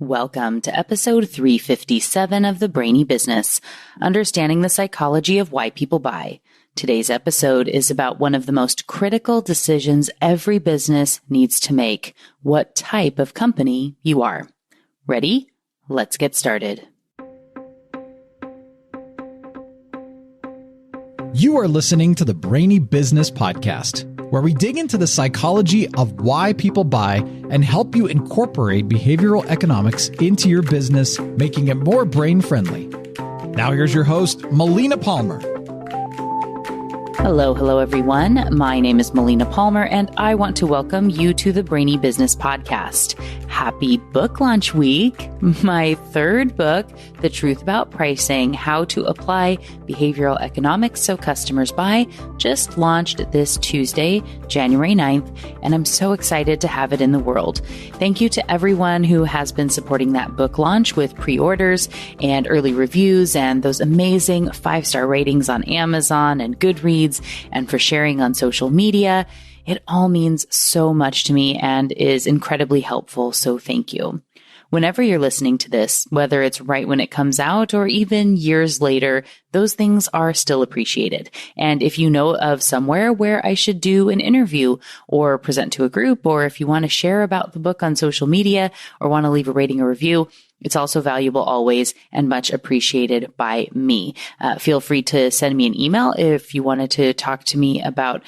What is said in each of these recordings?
Welcome to episode 357 of the Brainy Business, Understanding the Psychology of Why People Buy. Today's episode is about one of the most critical decisions every business needs to make: what type of company you are. Ready? Let's get started. You are listening to the Brainy Business Podcast, where we dig into the psychology of why people buy and help you incorporate behavioral economics into your business, making it more brain-friendly. Now here's your host, Melina Palmer. Hello, everyone. My name is Melina Palmer, and I want to welcome you to the Brainy Business Podcast. Happy book launch week. My third book, The Truth About Pricing: How to Apply Behavioral Economics So Customers Buy, just launched this Tuesday, January 9th, and I'm so excited to have it in the world. Thank you to everyone who has been supporting that book launch with pre-orders and early reviews and those amazing 5-star ratings on Amazon and Goodreads, and for sharing on social media. It all means so much to me and is incredibly helpful, so thank you. Whenever you're listening to this, whether it's right when it comes out or even years later, those things are still appreciated. And if you know of somewhere where I should do an interview or present to a group, or if you want to share about the book on social media or want to leave a rating or review, it's also valuable always and much appreciated by me. Feel free to send me an email if you wanted to talk to me about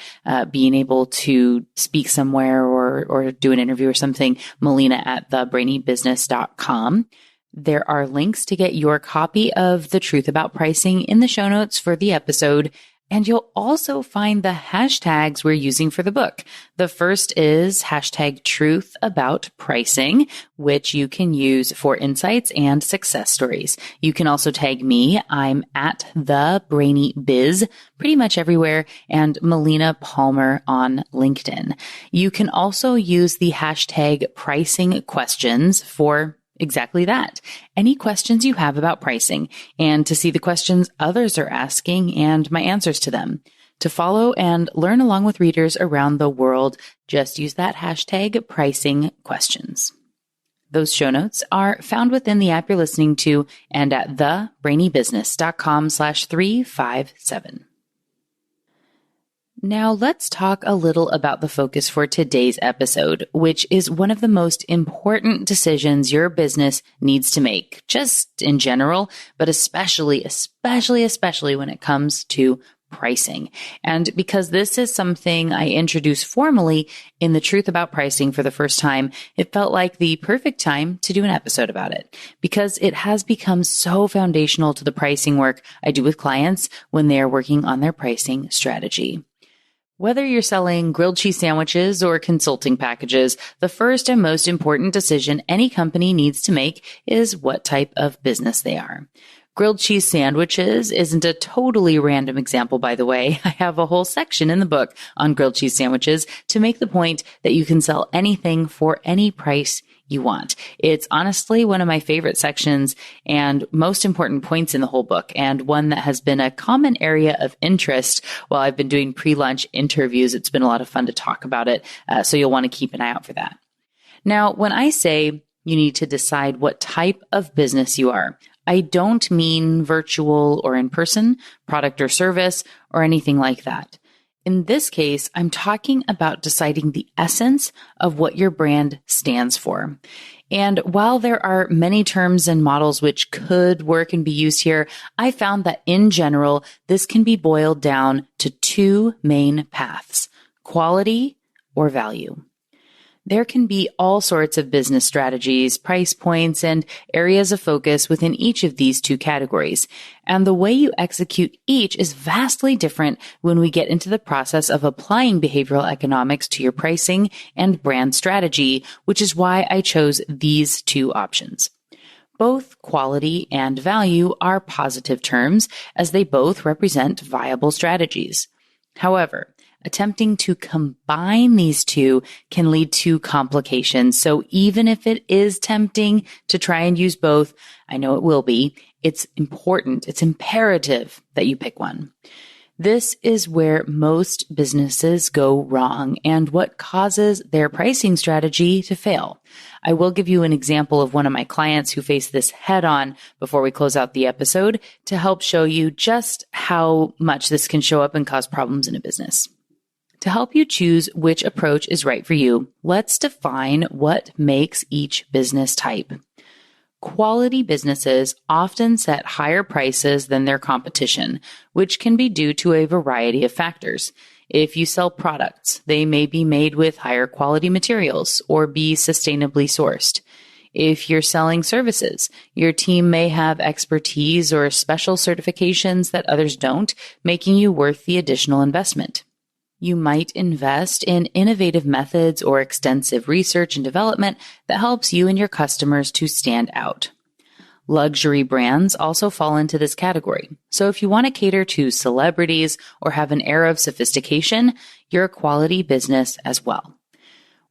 being able to speak somewhere or do an interview or something. Melina@thebrainybusiness.com. There are links to get your copy of The Truth About Pricing in the show notes for the episode. And you'll also find the hashtags we're using for the book. The first is hashtag Truth About Pricing, which you can use for insights and success stories. You can also tag me. I'm at the Brainy Biz pretty much everywhere, and Melina Palmer on LinkedIn. You can also use the hashtag Pricing Questions for exactly that. Any questions you have about pricing, and to see the questions others are asking and my answers to them. To follow and learn along with readers around the world, just use that hashtag Pricing Questions. Those show notes are found within the app you're listening to and at thebrainybusiness.com/357. Now let's talk a little about the focus for today's episode, which is one of the most important decisions your business needs to make, just in general, but especially when it comes to pricing. And because this is something I introduced formally in The Truth About Pricing for the first time, it felt like the perfect time to do an episode about it, because it has become so foundational to the pricing work I do with clients when they are working on their pricing strategy. Whether you're selling grilled cheese sandwiches or consulting packages, the first and most important decision any company needs to make is what type of business they are. Grilled cheese sandwiches isn't a totally random example, by the way. I have a whole section in the book on grilled cheese sandwiches to make the point that you can sell anything for any price you want. It's honestly one of my favorite sections and most important points in the whole book, and one that has been a common area of interest while I've been doing pre-launch interviews. It's been a lot of fun to talk about it, so you'll want to keep an eye out for that. Now, when I say you need to decide what type of business you are, I don't mean virtual or in person, product or service, or anything like that. In this case, I'm talking about deciding the essence of what your brand stands for. And while there are many terms and models which could work and be used here, I found that in general, this can be boiled down to two main paths: quality or value. There can be all sorts of business strategies, price points, and areas of focus within each of these two categories. And the way you execute each is vastly different when we get into the process of applying behavioral economics to your pricing and brand strategy, which is why I chose these two options. Both quality and value are positive terms, as they both represent viable strategies. However, attempting to combine these two can lead to complications. So even if it is tempting to try and use both, I know it will be, it's important, it's imperative that you pick one. This is where most businesses go wrong and what causes their pricing strategy to fail. I will give you an example of one of my clients who faced this head on before we close out the episode to help show you just how much this can show up and cause problems in a business. To help you choose which approach is right for you, let's define what makes each business type. Quality businesses often set higher prices than their competition, which can be due to a variety of factors. If you sell products, they may be made with higher quality materials or be sustainably sourced. If you're selling services, your team may have expertise or special certifications that others don't, making you worth the additional investment. You might invest in innovative methods or extensive research and development that helps you and your customers to stand out. Luxury brands also fall into this category. So if you want to cater to celebrities or have an air of sophistication, you're a quality business as well.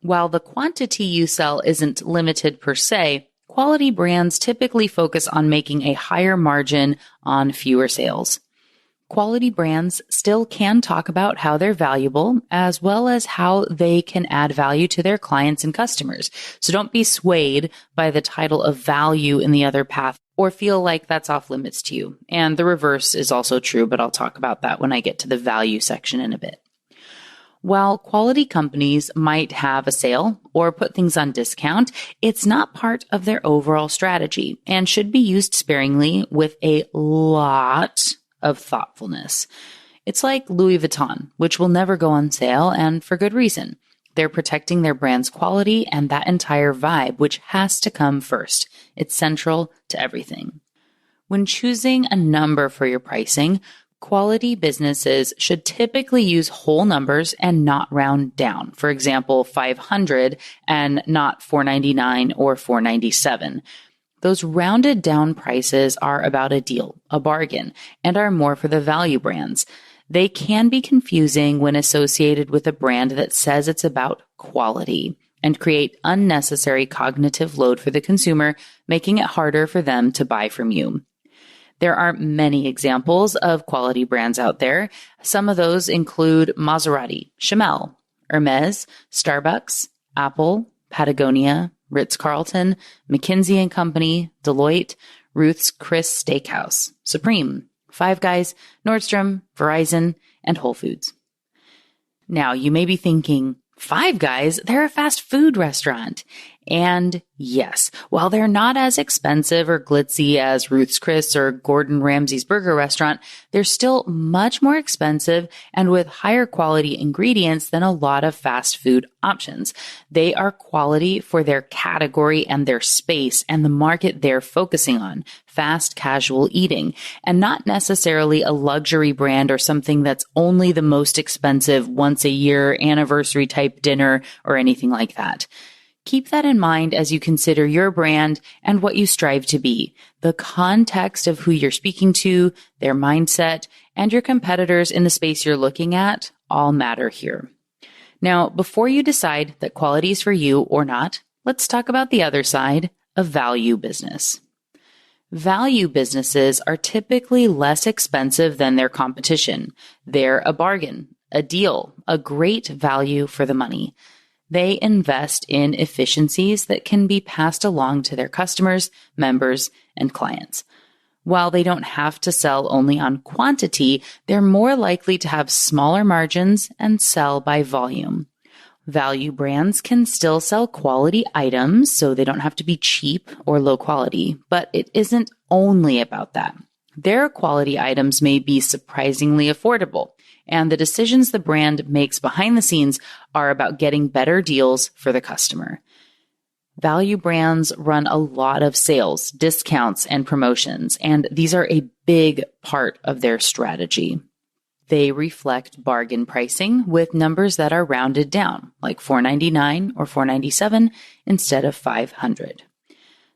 While the quantity you sell isn't limited per se, quality brands typically focus on making a higher margin on fewer sales. Quality brands still can talk about how they're valuable as well as how they can add value to their clients and customers. So don't be swayed by the title of value in the other path or feel like that's off limits to you. And the reverse is also true, but I'll talk about that when I get to the value section in a bit. While quality companies might have a sale or put things on discount, it's not part of their overall strategy and should be used sparingly with a lot of thoughtfulness. It's like Louis Vuitton, which will never go on sale, and for good reason. They're protecting their brand's quality and that entire vibe, which has to come first. It's central to everything. When choosing a number for your pricing, quality businesses should typically use whole numbers and not round down. For example, 500 and not 499 or 497. Those rounded down prices are about a deal, a bargain, and are more for the value brands. They can be confusing when associated with a brand that says it's about quality and create unnecessary cognitive load for the consumer, making it harder for them to buy from you. There are many examples of quality brands out there. Some of those include Maserati, Chanel, Hermes, Starbucks, Apple, Patagonia, Ritz-Carlton, McKinsey & Company, Deloitte, Ruth's Chris Steakhouse, Supreme, Five Guys, Nordstrom, Verizon, and Whole Foods. Now, you may be thinking, Five Guys, they're a fast food restaurant. And yes, while they're not as expensive or glitzy as Ruth's Chris or Gordon Ramsay's burger restaurant, they're still much more expensive and with higher quality ingredients than a lot of fast food options. They are quality for their category and their space and the market they're focusing on, fast casual eating, and not necessarily a luxury brand or something that's only the most expensive once a year anniversary type dinner or anything like that. Keep that in mind as you consider your brand and what you strive to be. The context of who you're speaking to, their mindset, and your competitors in the space you're looking at all matter here. Now, before you decide that quality is for you or not, let's talk about the other side of value business. Value businesses are typically less expensive than their competition. They're a bargain, a deal, a great value for the money. They invest in efficiencies that can be passed along to their customers, members, and clients. While they don't have to sell only on quantity, they're more likely to have smaller margins and sell by volume. Value brands can still sell quality items, so they don't have to be cheap or low quality, but it isn't only about that. Their quality items may be surprisingly affordable, and the decisions the brand makes behind the scenes are about getting better deals for the customer. Value brands run a lot of sales, discounts, and promotions, and these are a big part of their strategy. They reflect bargain pricing with numbers that are rounded down, like $4.99 or $4.97 instead of $500.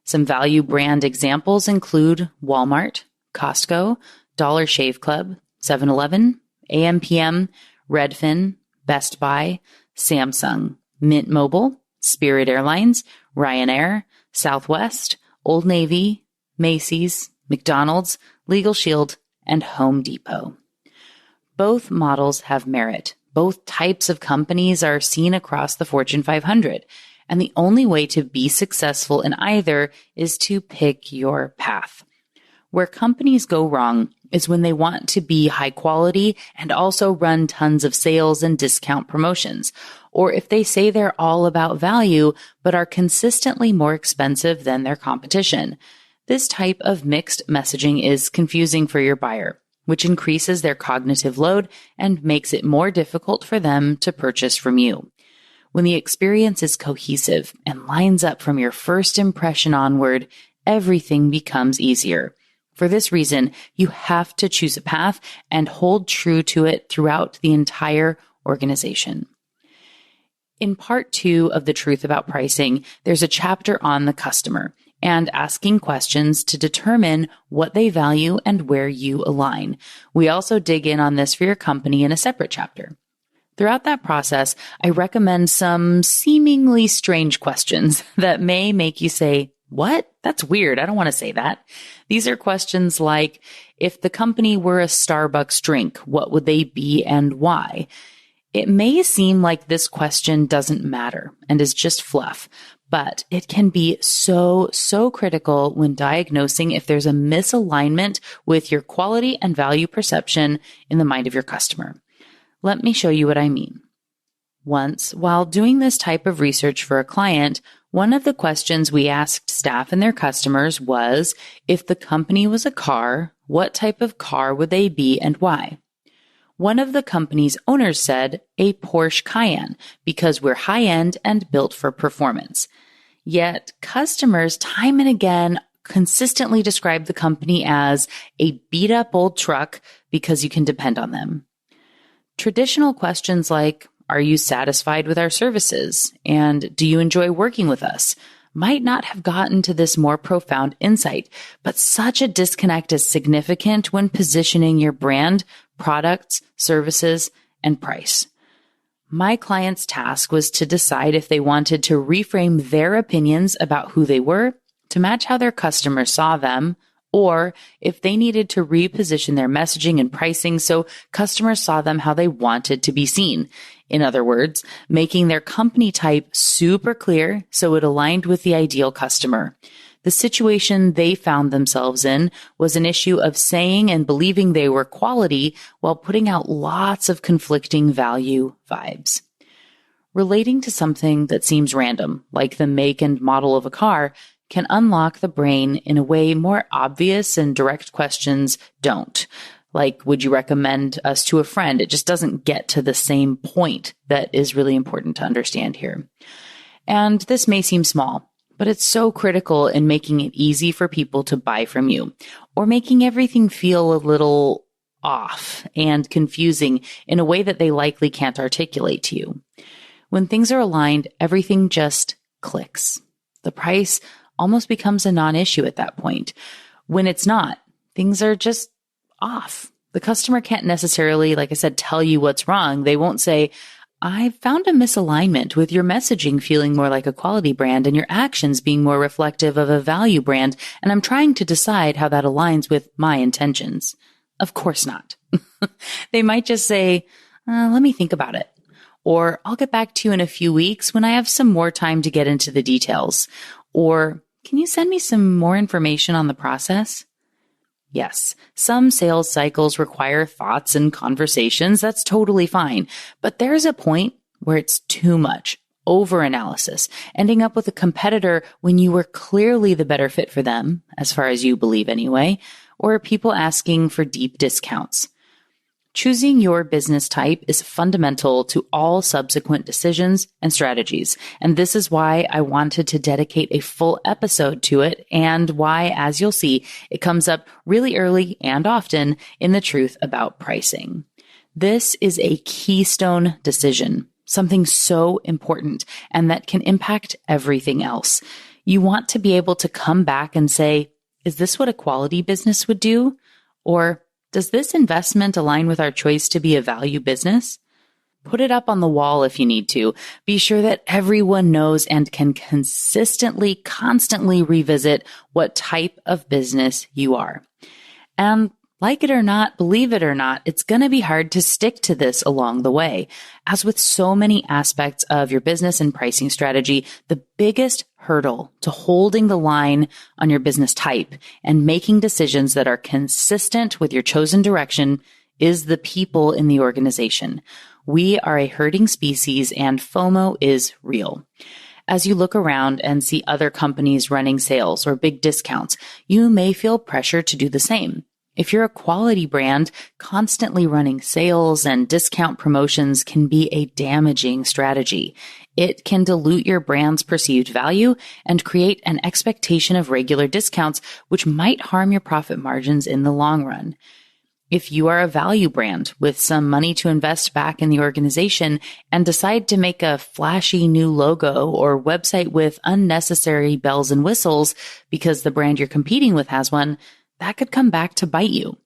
Some value brand examples include Walmart, Costco, Dollar Shave Club, 7-Eleven, AMPM, Redfin, Best Buy, Samsung, Mint Mobile, Spirit Airlines, Ryanair, Southwest, Old Navy, Macy's, McDonald's, Legal Shield, and Home Depot. Both models have merit. Both types of companies are seen across the Fortune 500. And the only way to be successful in either is to pick your path. Where companies go wrong is when they want to be high quality and also run tons of sales and discount promotions. Or if they say they're all about value, but are consistently more expensive than their competition. This type of mixed messaging is confusing for your buyer, which increases their cognitive load and makes it more difficult for them to purchase from you. When the experience is cohesive and lines up from your first impression onward, everything becomes easier. For this reason, you have to choose a path and hold true to it throughout the entire organization. In part 2 of The Truth About Pricing, there's a chapter on the customer and asking questions to determine what they value and where you align. We also dig in on this for your company in a separate chapter. Throughout that process, I recommend some seemingly strange questions that may make you say, "What? That's weird. I don't want to say that." These are questions like, if the company were a Starbucks drink, what would they be and why? It may seem like this question doesn't matter and is just fluff, but it can be so critical when diagnosing if there's a misalignment with your quality and value perception in the mind of your customer. Let me show you what I mean. Once, while doing this type of research for a client, one of the questions we asked staff and their customers was, if the company was a car, what type of car would they be and why? One of the company's owners said, a Porsche Cayenne, because we're high-end and built for performance. Yet customers time and again consistently describe the company as a beat-up old truck because you can depend on them. Traditional questions like, are you satisfied with our services? And do you enjoy working with us? Might not have gotten to this more profound insight, but such a disconnect is significant when positioning your brand, products, services, and price. My client's task was to decide if they wanted to reframe their opinions about who they were to match how their customers saw them, or if they needed to reposition their messaging and pricing so customers saw them how they wanted to be seen. In other words, making their company type super clear so it aligned with the ideal customer. The situation they found themselves in was an issue of saying and believing they were quality while putting out lots of conflicting value vibes. Relating to something that seems random, like the make and model of a car, can unlock the brain in a way more obvious and direct questions don't. Like, would you recommend us to a friend? It just doesn't get to the same point that is really important to understand here. And this may seem small, but it's so critical in making it easy for people to buy from you, or making everything feel a little off and confusing in a way that they likely can't articulate to you. When things are aligned, everything just clicks. The price almost becomes a non-issue at that point. When it's not, things are just off. The customer can't necessarily, like I said, tell you what's wrong. They won't say, I found a misalignment with your messaging feeling more like a quality brand and your actions being more reflective of a value brand, and I'm trying to decide how that aligns with my intentions. Of course not. They might just say, let me think about it. Or I'll get back to you in a few weeks when I have some more time to get into the details. Or can you send me some more information on the process? Yes, some sales cycles require thoughts and conversations. That's totally fine. But there's a point where it's too much, over-analysis, ending up with a competitor when you were clearly the better fit for them, as far as you believe anyway, or people asking for deep discounts. Choosing your business type is fundamental to all subsequent decisions and strategies. And this is why I wanted to dedicate a full episode to it, and why, as you'll see, it comes up really early and often in The Truth About Pricing. This is a keystone decision, something so important, and that can impact everything else. You want to be able to come back and say, is this what a quality business would do? Or does this investment align with our choice to be a value business? Put it up on the wall if you need to. Be sure that everyone knows and can consistently, constantly revisit what type of business you are. And Like it or not, believe it or not, it's going to be hard to stick to this along the way. As with so many aspects of your business and pricing strategy, the biggest hurdle to holding the line on your business type and making decisions that are consistent with your chosen direction is the people in the organization. We are a herding species and FOMO is real. As you look around and see other companies running sales or big discounts, you may feel pressure to do the same. If you're a quality brand, constantly running sales and discount promotions can be a damaging strategy. It can dilute your brand's perceived value and create an expectation of regular discounts, which might harm your profit margins in the long run. If you are a value brand with some money to invest back in the organization and decide to make a flashy new logo or website with unnecessary bells and whistles because the brand you're competing with has one, that could come back to bite you.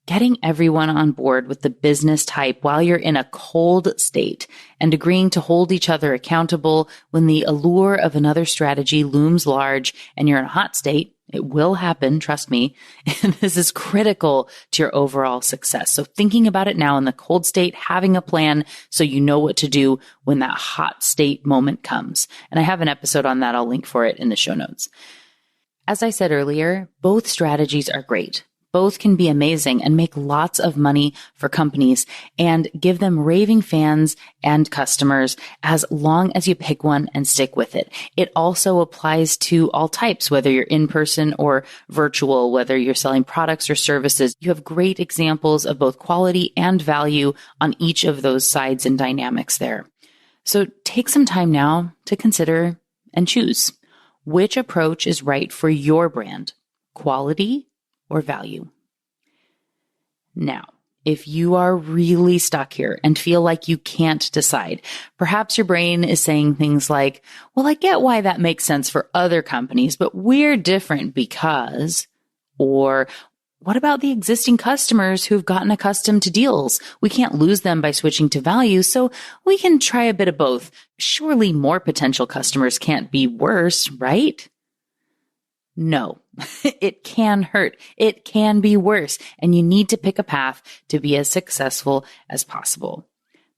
Getting everyone on board with the business type while you're in a cold state and agreeing to hold each other accountable when the allure of another strategy looms large and you're in a hot state, it will happen, trust me. And this is critical to your overall success. So thinking about it now in the cold state, having a plan so you know what to do when that hot state moment comes. And I have an episode on that. I'll link for it in the show notes. As I said earlier, both strategies are great. Both can be amazing and make lots of money for companies and give them raving fans and customers as long as you pick one and stick with it. It also applies to all types, whether you're in person or virtual, whether you're selling products or services. You have great examples of both quality and value on each of those sides and dynamics there. So take some time now to consider and choose. Which approach is right for your brand, quality or value? Now, if you are really stuck here and feel like you can't decide, perhaps your brain is saying things like, well, I get why that makes sense for other companies, but we're different because, or what about the existing customers who've gotten accustomed to deals? We can't lose them by switching to value, so we can try a bit of both. Surely more potential customers can't be worse, right? No, it can hurt. It can be worse, and you need to pick a path to be as successful as possible.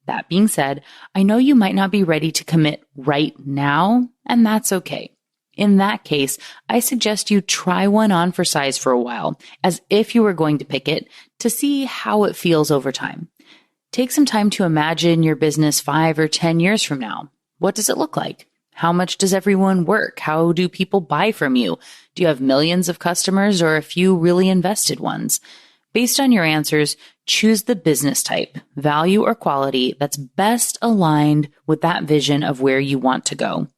That being said, I know you might not be ready to commit right now, and that's okay. In that case, I suggest you try one on for size for a while, as if you were going to pick it, to see how it feels over time. Take some time to imagine your business 5 or 10 years from now. What does it look like? How much does everyone work? How do people buy from you? Do you have millions of customers or a few really invested ones? Based on your answers, choose the business type, value or quality that's best aligned with that vision of where you want to go.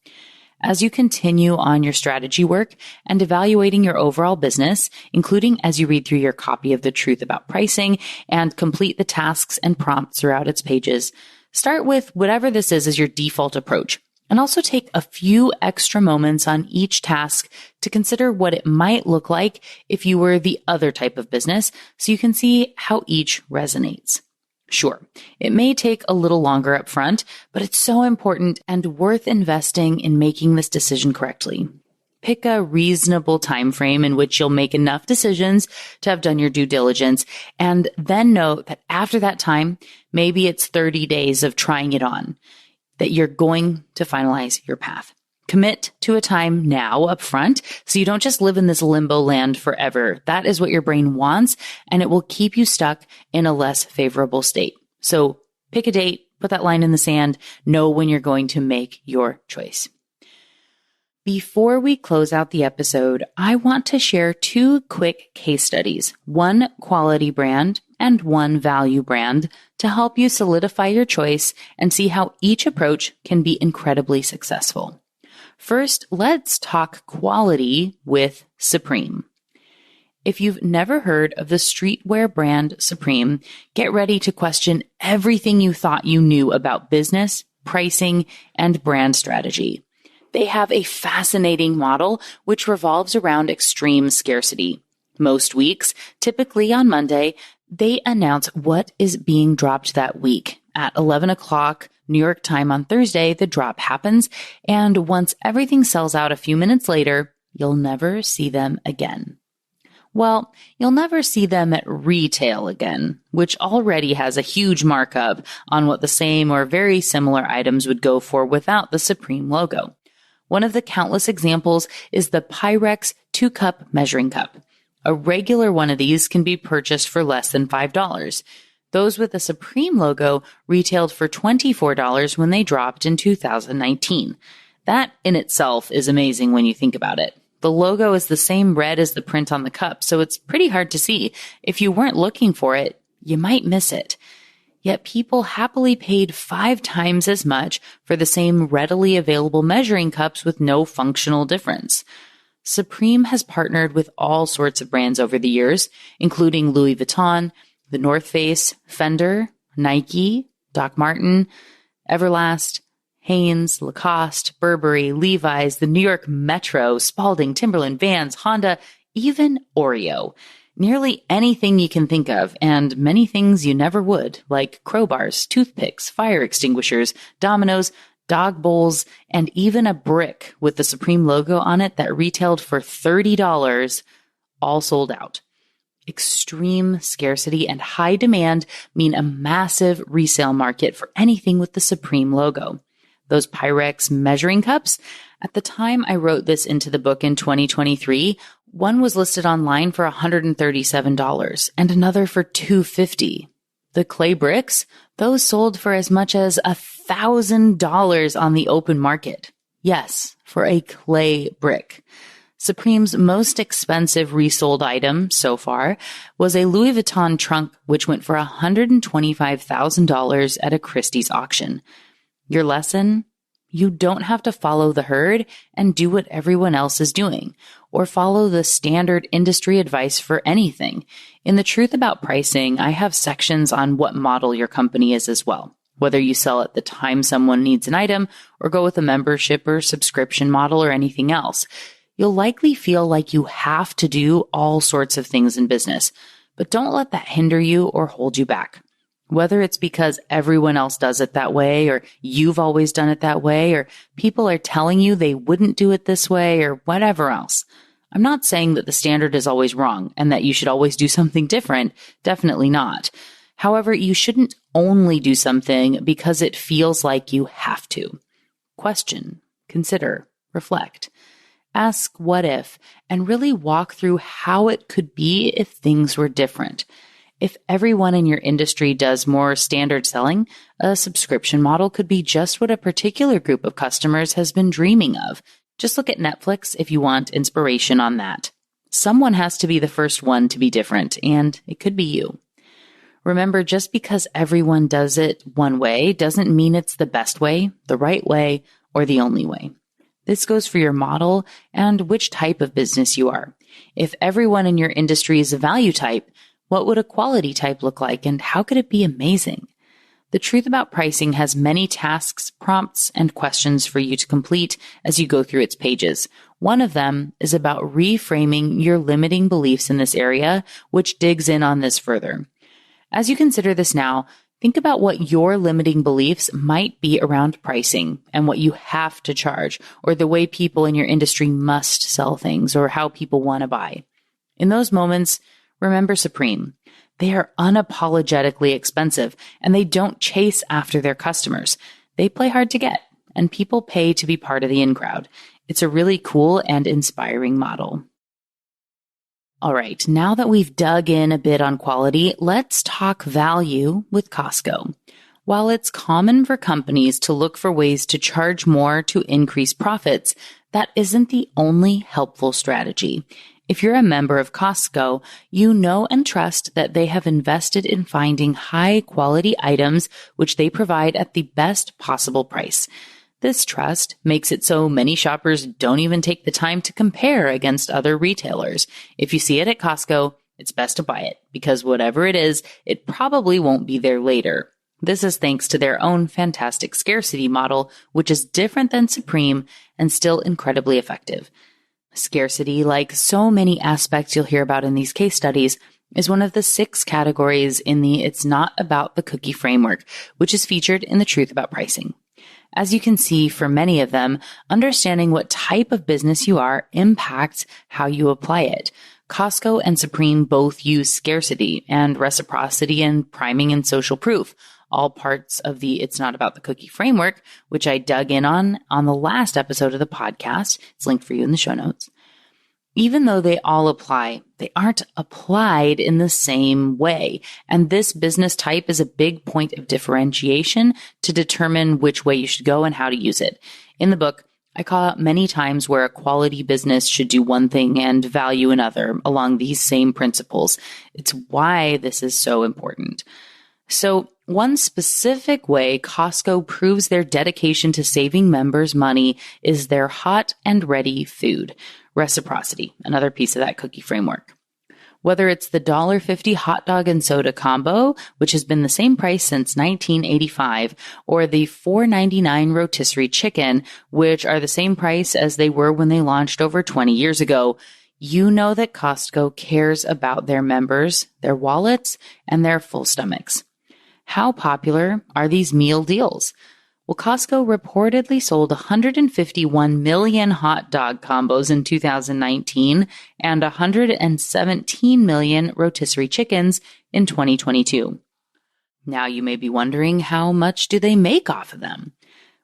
As you continue on your strategy work and evaluating your overall business, including as you read through your copy of The Truth About Pricing and complete the tasks and prompts throughout its pages, start with whatever this is as your default approach. And also take a few extra moments on each task to consider what it might look like if you were the other type of business so you can see how each resonates. Sure, it may take a little longer up front, but it's so important and worth investing in making this decision correctly. Pick a reasonable time frame in which you'll make enough decisions to have done your due diligence, and then note that after that time, maybe it's 30 days of trying it on, that you're going to finalize your path. Commit to a time now up front so you don't just live in this limbo land forever. That is what your brain wants, and it will keep you stuck in a less favorable state. So pick a date, put that line in the sand, know when you're going to make your choice. Before we close out the episode, I want to share 2 quick case studies, one quality brand and one value brand, to help you solidify your choice and see how each approach can be incredibly successful. First, let's talk quality with Supreme. If you've never heard of the streetwear brand Supreme, get ready to question everything you thought you knew about business, pricing, and brand strategy. They have a fascinating model which revolves around extreme scarcity. Most weeks, typically on Monday, they announce what is being dropped that week. At 11 o'clock New York time on Thursday, the drop happens, and once everything sells out a few minutes later, you'll never see them again. Well, you'll never see them at retail again, which already has a huge markup on what the same or very similar items would go for without the Supreme logo. One of the countless examples is the Pyrex 2-cup measuring cup. A regular one of these can be purchased for less than $5. Those with the Supreme logo retailed for $24 when they dropped in 2019. That in itself is amazing when you think about it. The logo is the same red as the print on the cup, so it's pretty hard to see. If you weren't looking for it, you might miss it. Yet people happily paid 5 times as much for the same readily available measuring cups with no functional difference. Supreme has partnered with all sorts of brands over the years, including Louis Vuitton, The North Face, Fender, Nike, Doc Marten, Everlast, Hanes, Lacoste, Burberry, Levi's, the New York Metro, Spalding, Timberland, Vans, Honda, even Oreo. Nearly anything you can think of, and many things you never would, like crowbars, toothpicks, fire extinguishers, dominoes, dog bowls, and even a brick with the Supreme logo on it that retailed for $30, all sold out. Extreme scarcity and high demand mean a massive resale market for anything with the Supreme logo. Those Pyrex measuring cups, at the time I wrote this into the book in 2023, one was listed online for $137 and another for $250. The clay bricks, those sold for as much as $1,000 on the open market. Yes, for a clay brick. Supreme's most expensive resold item so far was a Louis Vuitton trunk, which went for $125,000 at a Christie's auction. Your lesson? You don't have to follow the herd and do what everyone else is doing, or follow the standard industry advice for anything. In The Truth About Pricing, I have sections on what model your company is as well, whether you sell at the time someone needs an item or go with a membership or subscription model or anything else. You'll likely feel like you have to do all sorts of things in business, but don't let that hinder you or hold you back. Whether it's because everyone else does it that way, or you've always done it that way, or people are telling you they wouldn't do it this way, or whatever else. I'm not saying that the standard is always wrong and that you should always do something different. Definitely not. However, you shouldn't only do something because it feels like you have to. Question, consider, reflect. Ask what if, and really walk through how it could be if things were different. If everyone in your industry does more standard selling, a subscription model could be just what a particular group of customers has been dreaming of. Just look at Netflix if you want inspiration on that. Someone has to be the first one to be different, and it could be you. Remember, just because everyone does it one way doesn't mean it's the best way, the right way, or the only way. This goes for your model and which type of business you are. If everyone in your industry is a value type, what would a quality type look like, and how could it be amazing? The Truth About Pricing has many tasks, prompts, and questions for you to complete as you go through its pages. One of them is about reframing your limiting beliefs in this area, which digs in on this further. As you consider this now, think about what your limiting beliefs might be around pricing and what you have to charge, or the way people in your industry must sell things, or how people want to buy. In those moments, remember Supreme. They are unapologetically expensive, and they don't chase after their customers. They play hard to get, and people pay to be part of the in crowd. It's a really cool and inspiring model. All right, now that we've dug in a bit on quality, let's talk value with Costco. While it's common for companies to look for ways to charge more to increase profits, that isn't the only helpful strategy. If you're a member of Costco, you know and trust that they have invested in finding high-quality items which they provide at the best possible price. This trust makes it so many shoppers don't even take the time to compare against other retailers. If you see it at Costco, it's best to buy it, because whatever it is, it probably won't be there later. This is thanks to their own fantastic scarcity model, which is different than Supreme and still incredibly effective. Scarcity, like so many aspects you'll hear about in these case studies, is one of the 6 categories in the It's Not About the Cookie framework, which is featured in The Truth About Pricing. As you can see, for many of them, understanding what type of business you are impacts how you apply it. Costco and Supreme both use scarcity and reciprocity and priming and social proof, all parts of the It's Not About the Cookie framework, which I dug in on the last episode of the podcast. It's linked for you in the show notes. Even though they all apply, they aren't applied in the same way. And this business type is a big point of differentiation to determine which way you should go and how to use it. In the book, I call out many times where a quality business should do one thing and value another along these same principles. It's why this is so important. So one specific way Costco proves their dedication to saving members money is their hot and ready food. Reciprocity, another piece of that cookie framework. Whether it's the $1.50 hot dog and soda combo, which has been the same price since 1985, or the $4.99 rotisserie chicken, which are the same price as they were when they launched over 20 years ago, you know that Costco cares about their members, their wallets, and their full stomachs. How popular are these meal deals? Well, Costco reportedly sold 151 million hot dog combos in 2019 and 117 million rotisserie chickens in 2022. Now you may be wondering, how much do they make off of them?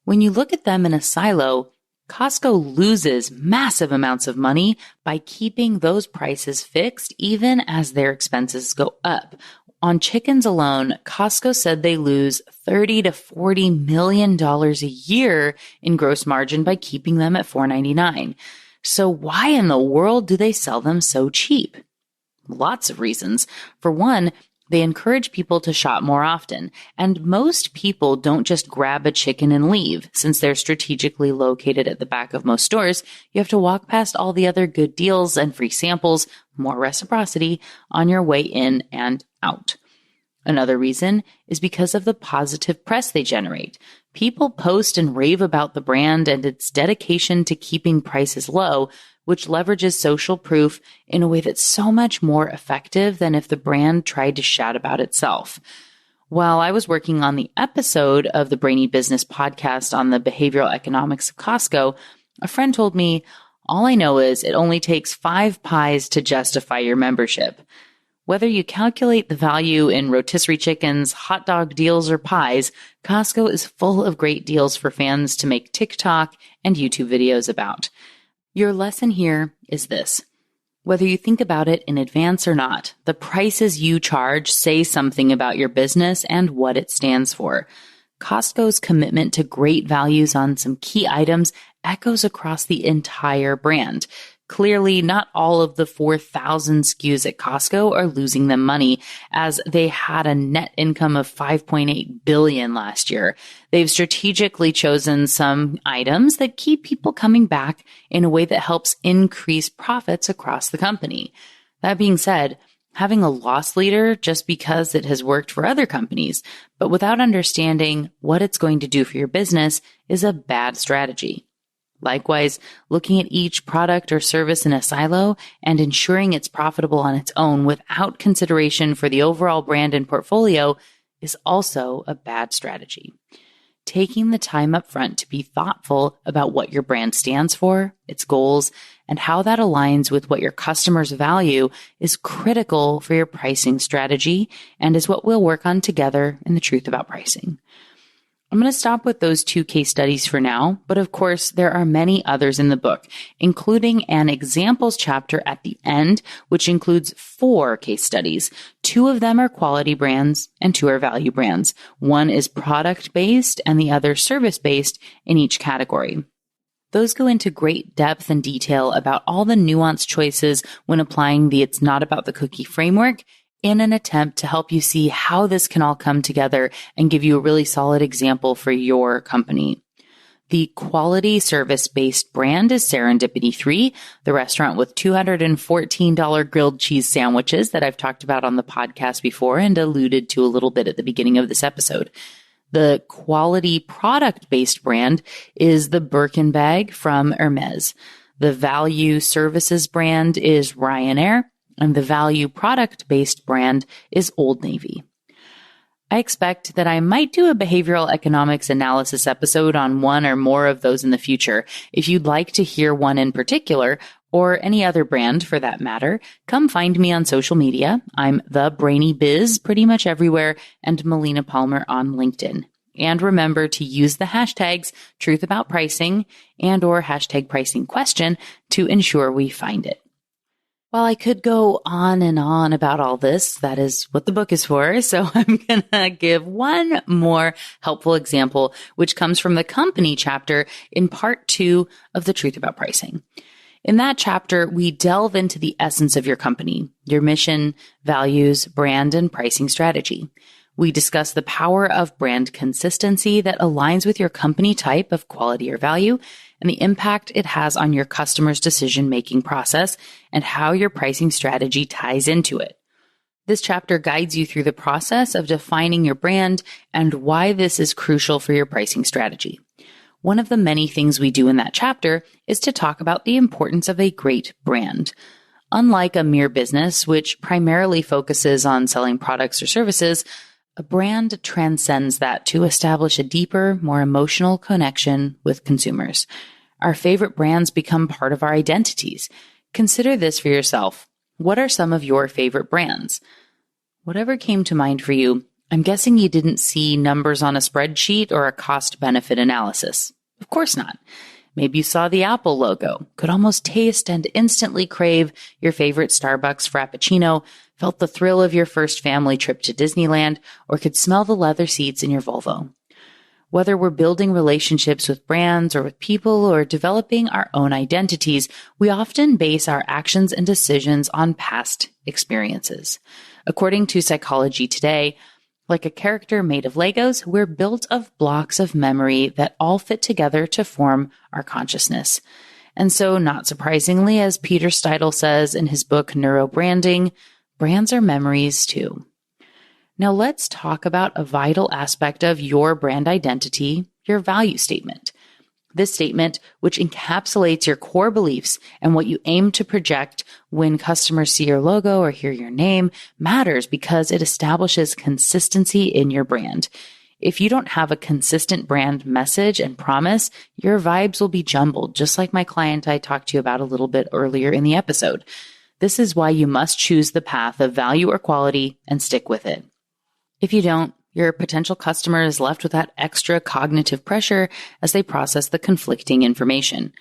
When you look at them in a silo, Costco loses massive amounts of money by keeping those prices fixed even as their expenses go up. On chickens alone, Costco said they lose $30 to $40 million a year in gross margin by keeping them at $4.99. So why in the world do they sell them so cheap? Lots of reasons. For one, they encourage people to shop more often, and most people don't just grab a chicken and leave. Since they're strategically located at the back of most stores, you have to walk past all the other good deals and free samples, more reciprocity, on your way in and out. Another reason is because of the positive press they generate. People post and rave about the brand and its dedication to keeping prices low, which leverages social proof in a way that's so much more effective than if the brand tried to shout about itself. While I was working on the episode of the Brainy Business podcast on the behavioral economics of Costco, a friend told me, all I know is it only takes 5 pies to justify your membership. Whether you calculate the value in rotisserie chickens, hot dog deals, or pies, Costco is full of great deals for fans to make TikTok and YouTube videos about. Your lesson here is this. Whether you think about it in advance or not, the prices you charge say something about your business and what it stands for. Costco's commitment to great values on some key items echoes across the entire brand. Clearly, not all of the 4,000 SKUs at Costco are losing them money, as they had a net income of $5.8 billion last year. They've strategically chosen some items that keep people coming back in a way that helps increase profits across the company. That being said, having a loss leader just because it has worked for other companies, but without understanding what it's going to do for your business, is a bad strategy. Likewise, looking at each product or service in a silo and ensuring it's profitable on its own without consideration for the overall brand and portfolio is also a bad strategy. Taking the time up front to be thoughtful about what your brand stands for, its goals, and how that aligns with what your customers value is critical for your pricing strategy and is what we'll work on together in the Truth About Pricing. I'm going to stop with those 2 case studies for now, but of course, there are many others in the book, including an examples chapter at the end, which includes 4 case studies. 2 of them are quality brands and 2 are value brands. One is product-based and the other service-based in each category. Those go into great depth and detail about all the nuanced choices when applying the It's Not About the Cookie framework, in an attempt to help you see how this can all come together and give you a really solid example for your company. The quality service-based brand is Serendipity 3, the restaurant with $214 grilled cheese sandwiches that I've talked about on the podcast before and alluded to a little bit at the beginning of this episode. The quality product-based brand is the Birkin bag from Hermes. The value services brand is Ryanair. And the value product-based brand is Old Navy. I expect that I might do a behavioral economics analysis episode on one or more of those in the future. If you'd like to hear one in particular, or any other brand for that matter, come find me on social media. I'm the Brainy Biz pretty much everywhere, and Melina Palmer on LinkedIn. And remember to use the hashtags #TruthAboutPricing and or #PricingQuestion to ensure we find it. While I could go on and on about all this, that is what the book is for. So I'm going to give one more helpful example, which comes from the company chapter in part 2 of The Truth About Pricing. In that chapter, we delve into the essence of your company, your mission, values, brand, and pricing strategy. We discuss the power of brand consistency that aligns with your company type of quality or value and the impact it has on your customers' decision-making process and how your pricing strategy ties into it. This chapter guides you through the process of defining your brand and why this is crucial for your pricing strategy. One of the many things we do in that chapter is to talk about the importance of a great brand. Unlike a mere business, which primarily focuses on selling products or services, a brand transcends that to establish a deeper, more emotional connection with consumers. Our favorite brands become part of our identities. Consider this for yourself. What are some of your favorite brands? Whatever came to mind for you, I'm guessing you didn't see numbers on a spreadsheet or a cost-benefit analysis. Of course not. Maybe you saw the Apple logo, could almost taste and instantly crave your favorite Starbucks Frappuccino, felt the thrill of your first family trip to Disneyland, or could smell the leather seats in your Volvo. Whether we're building relationships with brands or with people or developing our own identities, we often base our actions and decisions on past experiences. According to Psychology Today, like a character made of Legos, we're built of blocks of memory that all fit together to form our consciousness. And so, not surprisingly, as Peter Steidl says in his book Neurobranding, brands are memories too. Now let's talk about a vital aspect of your brand identity, your value statement. This statement, which encapsulates your core beliefs and what you aim to project when customers see your logo or hear your name, matters because it establishes consistency in your brand. If you don't have a consistent brand message and promise, your vibes will be jumbled, just like my client I talked to you about a little bit earlier in the episode. This is why you must choose the path of value or quality and stick with it. If you don't, your potential customer is left with that extra cognitive pressure as they process the conflicting information.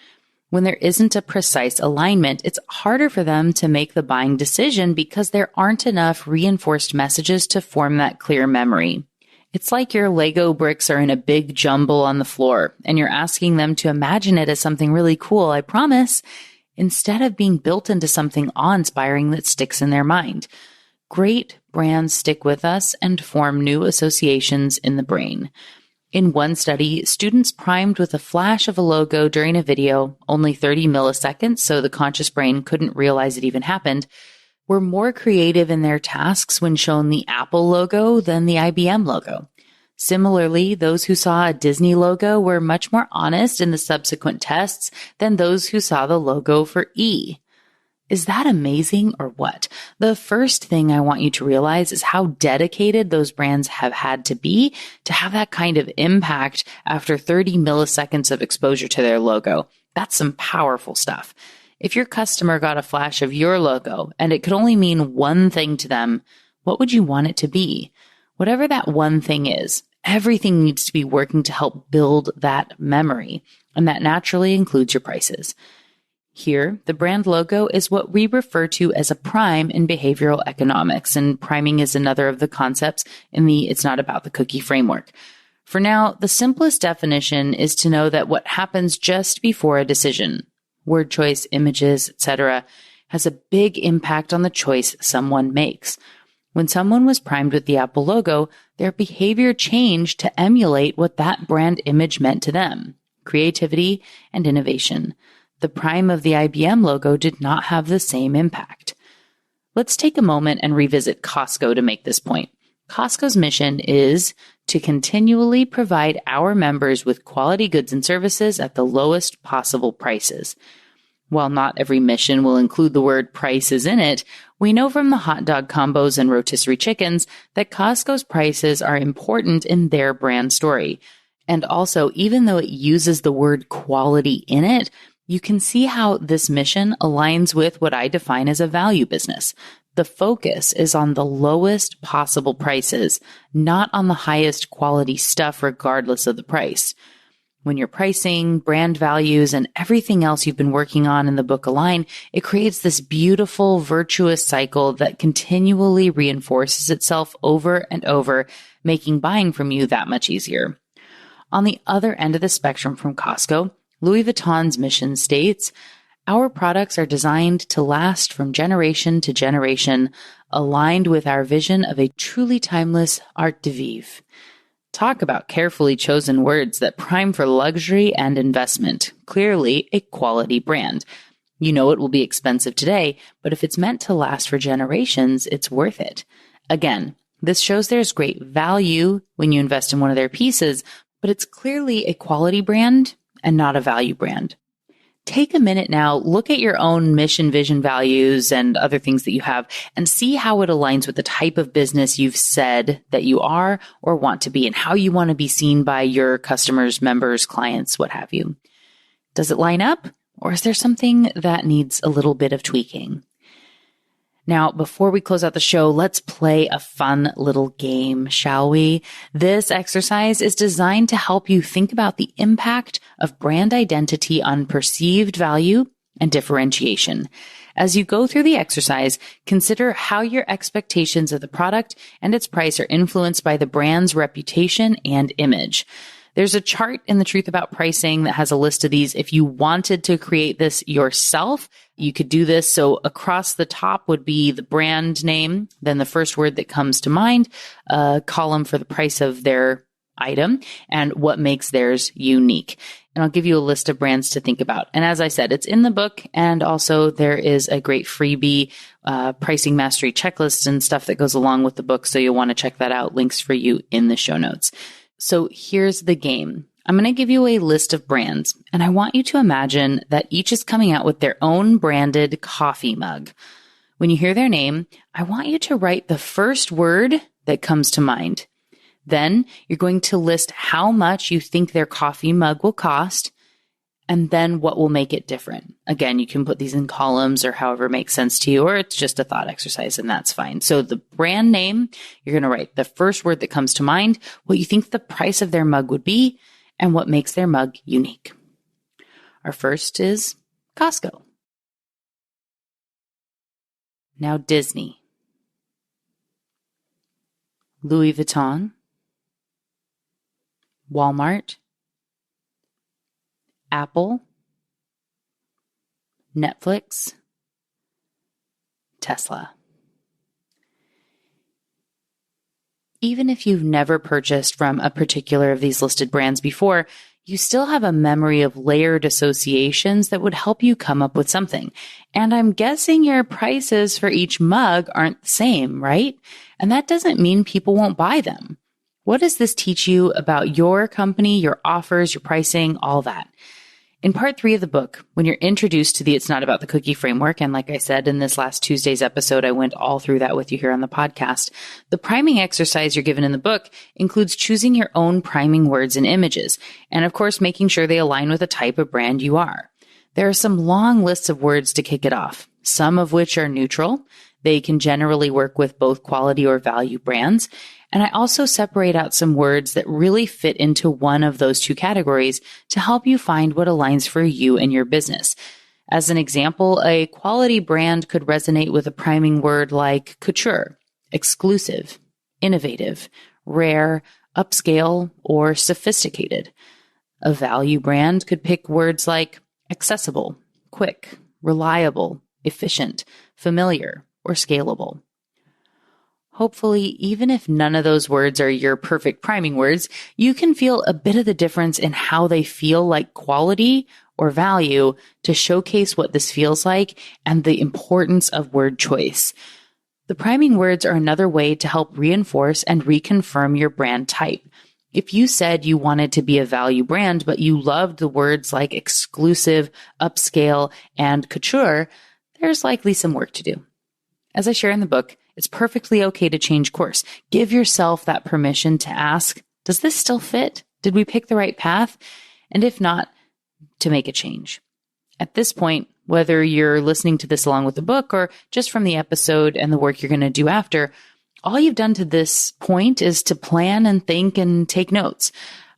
When there isn't a precise alignment, it's harder for them to make the buying decision because there aren't enough reinforced messages to form that clear memory. It's like your Lego bricks are in a big jumble on the floor, and you're asking them to imagine it as something really cool, I promise, instead of being built into something awe-inspiring that sticks in their mind. Great brands stick with us and form new associations in the brain. In one study, students primed with a flash of a logo during a video, only 30 milliseconds, so the conscious brain couldn't realize it even happened, were more creative in their tasks when shown the Apple logo than the IBM logo. Similarly, those who saw a Disney logo were much more honest in the subsequent tests than those who saw the logo for E. Is that amazing or what? The first thing I want you to realize is how dedicated those brands have had to be to have that kind of impact after 30 milliseconds of exposure to their logo. That's some powerful stuff. If your customer got a flash of your logo and it could only mean one thing to them, what would you want it to be? Whatever that one thing is, everything needs to be working to help build that memory, and that naturally includes your prices. Here, the brand logo is what we refer to as a prime in behavioral economics, and priming is another of the concepts in the It's Not About the Cookie framework. For now, the simplest definition is to know that what happens just before a decision, word choice, images, etc., has a big impact on the choice someone makes. When someone was primed with the Apple logo, their behavior changed to emulate what that brand image meant to them: creativity and innovation. The prime of the IBM logo did not have the same impact. Let's take a moment and revisit Costco to make this point. Costco's mission is to continually provide our members with quality goods and services at the lowest possible prices. While not every mission will include the word prices in it, we know from the hot dog combos and rotisserie chickens that Costco's prices are important in their brand story. And also, even though it uses the word quality in it, you can see how this mission aligns with what I define as a value business. The focus is on the lowest possible prices, not on the highest quality stuff, regardless of the price. When your pricing, brand values, and everything else you've been working on in the book align, it creates this beautiful, virtuous cycle that continually reinforces itself over and over, making buying from you that much easier. On the other end of the spectrum from Costco, Louis Vuitton's mission states, "Our products are designed to last from generation to generation, aligned with our vision of a truly timeless art de vivre." Talk about carefully chosen words that prime for luxury and investment. Clearly a quality brand. You know it will be expensive today, but if it's meant to last for generations, it's worth it. Again, this shows there's great value when you invest in one of their pieces, but it's clearly a quality brand and not a value brand. Take a minute now, look at your own mission, vision, values, and other things that you have, and see how it aligns with the type of business you've said that you are or want to be, and how you want to be seen by your customers, members, clients, what have you. Does it line up, or is there something that needs a little bit of tweaking? Now, before we close out the show, let's play a fun little game, shall we? This exercise is designed to help you think about the impact of brand identity on perceived value and differentiation. As you go through the exercise, consider how your expectations of the product and its price are influenced by the brand's reputation and image. There's a chart in The Truth About Pricing that has a list of these. If you wanted to create this yourself, you could do this. So across the top would be the brand name, then the first word that comes to mind, a column for the price of their item, and what makes theirs unique. And I'll give you a list of brands to think about. And as I said, it's in the book. And also there is a great freebie pricing mastery checklist and stuff that goes along with the book. So you'll want to check that out. Links for you in the show notes. So here's the game. I'm going to give you a list of brands, and I want you to imagine that each is coming out with their own branded coffee mug. When you hear their name, I want you to write the first word that comes to mind. Then you're going to list how much you think their coffee mug will cost, and then what will make it different. Again, you can put these in columns or however makes sense to you, or it's just a thought exercise, and that's fine. So the brand name, you're going to write the first word that comes to mind, what you think the price of their mug would be, and what makes their mug unique. Our first is Costco. Now Disney. Louis Vuitton. Walmart. Apple, Netflix, Tesla. Even if you've never purchased from a particular of these listed brands before, you still have a memory of layered associations that would help you come up with something. And I'm guessing your prices for each mug aren't the same, right? And that doesn't mean people won't buy them. What does this teach you about your company, your offers, your pricing, all that? In part 3 of the book, when you're introduced to the It's Not About the Cookie framework, and like I said in this last Tuesday's episode, I went all through that with you here on the podcast, the priming exercise you're given in the book includes choosing your own priming words and images, and of course, making sure they align with the type of brand you are. There are some long lists of words to kick it off, some of which are neutral. They can generally work with both quality or value brands. And I also separate out some words that really fit into one of those two categories to help you find what aligns for you and your business. As an example, a quality brand could resonate with a priming word like couture, exclusive, innovative, rare, upscale, or sophisticated. A value brand could pick words like accessible, quick, reliable, efficient, familiar, or scalable. Hopefully, even if none of those words are your perfect priming words, you can feel a bit of the difference in how they feel like quality or value to showcase what this feels like and the importance of word choice. The priming words are another way to help reinforce and reconfirm your brand type. If you said you wanted to be a value brand, but you loved the words like exclusive, upscale, and couture, there's likely some work to do. As I share in the book, it's perfectly okay to change course. Give yourself that permission to ask, does this still fit? Did we pick the right path? And if not, to make a change. At this point, whether you're listening to this along with the book or just from the episode and the work you're going to do after, all you've done to this point is to plan and think and take notes.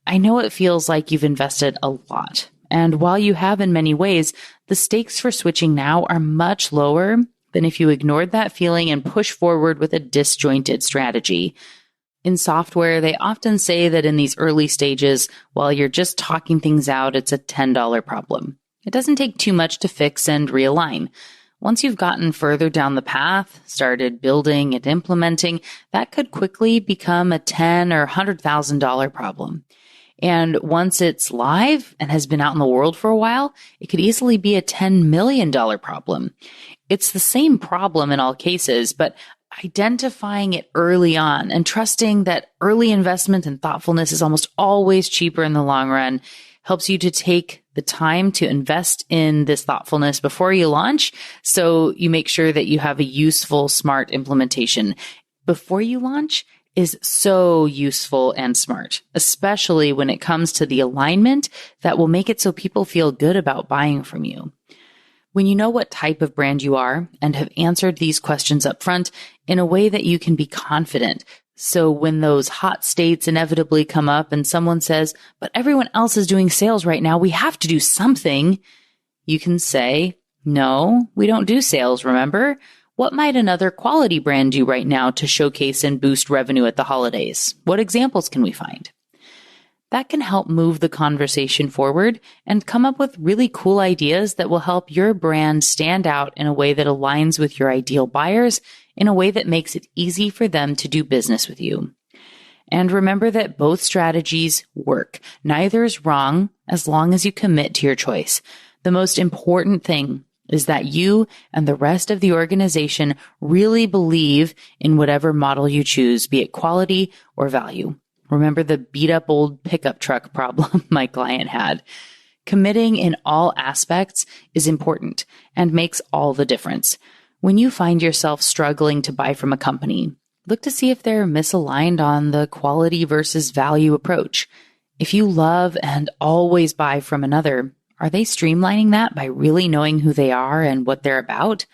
I know it feels like you've invested a lot. And while you have in many ways, the stakes for switching now are much lower than if you ignored that feeling and push forward with a disjointed strategy. In software, they often say that in these early stages, while you're just talking things out, it's a $10 problem. It doesn't take too much to fix and realign. Once you've gotten further down the path, started building and implementing, that could quickly become a $10,000 or $100,000 problem. And once it's live and has been out in the world for a while, it could easily be a $10 million problem. It's the same problem in all cases, but identifying it early on and trusting that early investment and thoughtfulness is almost always cheaper in the long run helps you to take the time to invest in this thoughtfulness before you launch, so you make sure that you have a useful, smart implementation. Before you launch is so useful and smart, especially when it comes to the alignment that will make it so people feel good about buying from you. When you know what type of brand you are and have answered these questions up front in a way that you can be confident, so when those hot states inevitably come up and someone says, but everyone else is doing sales right now, we have to do something, you can say, no, we don't do sales, remember? What might another quality brand do right now to showcase and boost revenue at the holidays? What examples can we find? That can help move the conversation forward and come up with really cool ideas that will help your brand stand out in a way that aligns with your ideal buyers, in a way that makes it easy for them to do business with you. And remember that both strategies work. Neither is wrong as long as you commit to your choice. The most important thing is that you and the rest of the organization really believe in whatever model you choose, be it quality or value. Remember the beat up old pickup truck problem my client had. Committing in all aspects is important and makes all the difference. When you find yourself struggling to buy from a company, look to see if they're misaligned on the quality versus value approach. If you love and always buy from another, are they streamlining that by really knowing who they are and what they're about?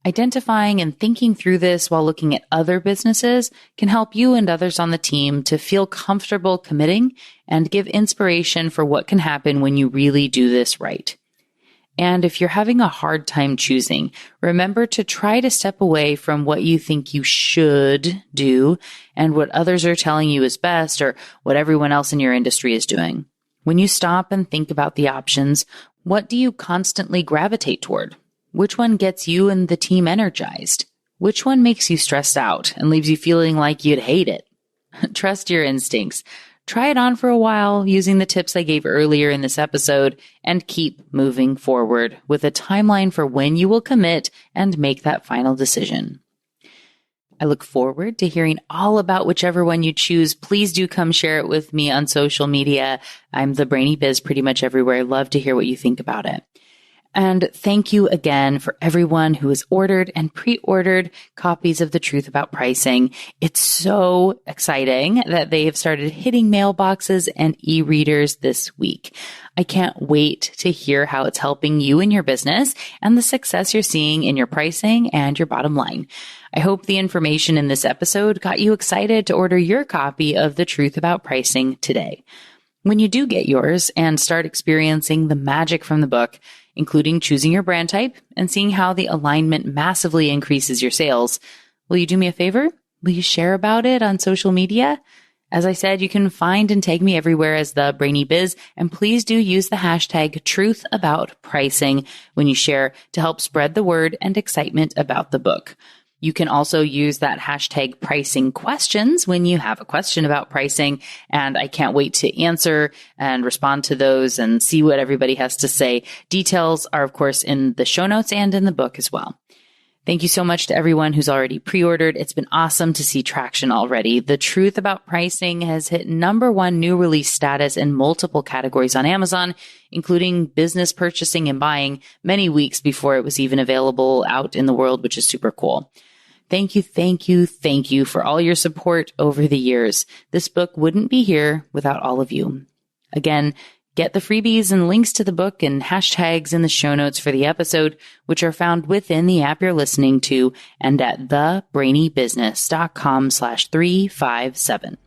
Identifying and thinking through this while looking at other businesses can help you and others on the team to feel comfortable committing and give inspiration for what can happen when you really do this right. And if you're having a hard time choosing, remember to try to step away from what you think you should do and what others are telling you is best or what everyone else in your industry is doing. When you stop and think about the options, what do you constantly gravitate toward? Which one gets you and the team energized? Which one makes you stressed out and leaves you feeling like you'd hate it? Trust your instincts. Try it on for a while using the tips I gave earlier in this episode and keep moving forward with a timeline for when you will commit and make that final decision. I look forward to hearing all about whichever one you choose. Please do come share it with me on social media. I'm the Brainy Biz pretty much everywhere. Love to hear what you think about it. And thank you again for everyone who has ordered and pre-ordered copies of The Truth About Pricing. It's so exciting that they have started hitting mailboxes and e-readers this week. I can't wait to hear how it's helping you in your business and the success you're seeing in your pricing and your bottom line. I hope the information in this episode got you excited to order your copy of The Truth About Pricing today. When you do get yours and start experiencing the magic from the book, including choosing your brand type and seeing how the alignment massively increases your sales, will you do me a favor? Will you share about it on social media? As I said, you can find and tag me everywhere as the Brainy Biz, and please do use the hashtag #TruthAboutPricing when you share to help spread the word and excitement about the book. You can also use that hashtag pricing questions when you have a question about pricing, and I can't wait to answer and respond to those and see what everybody has to say. Details are, of course, in the show notes and in the book as well. Thank you so much to everyone who's already pre-ordered. It's been awesome to see traction already. The Truth About Pricing has hit #1 new release status in multiple categories on Amazon, including business purchasing and buying, many weeks before it was even available out in the world, which is super cool. Thank you for all your support over the years. This book wouldn't be here without all of you. Again, Get the freebies and links to the book and hashtags in the show notes for the episode, which are found within the app you're listening to and at thebrainybusiness.com/357.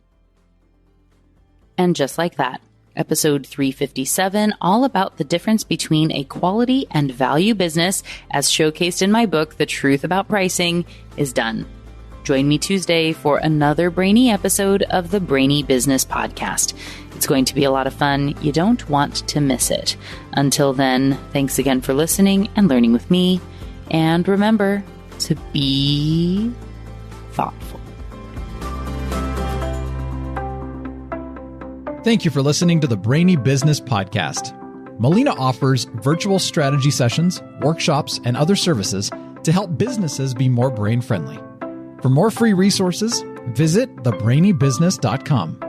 And just like that, episode 357, all about the difference between a quality and value business, as showcased in my book, The Truth About Pricing, is done. Join me Tuesday for another brainy episode of the Brainy Business Podcast. It's going to be a lot of fun. You don't want to miss it. Until then, thanks again for listening and learning with me. And remember to be thoughtful. Thank you for listening to the Brainy Business Podcast. Melina offers virtual strategy sessions, workshops, and other services to help businesses be more brain-friendly. For more free resources, visit thebrainybusiness.com.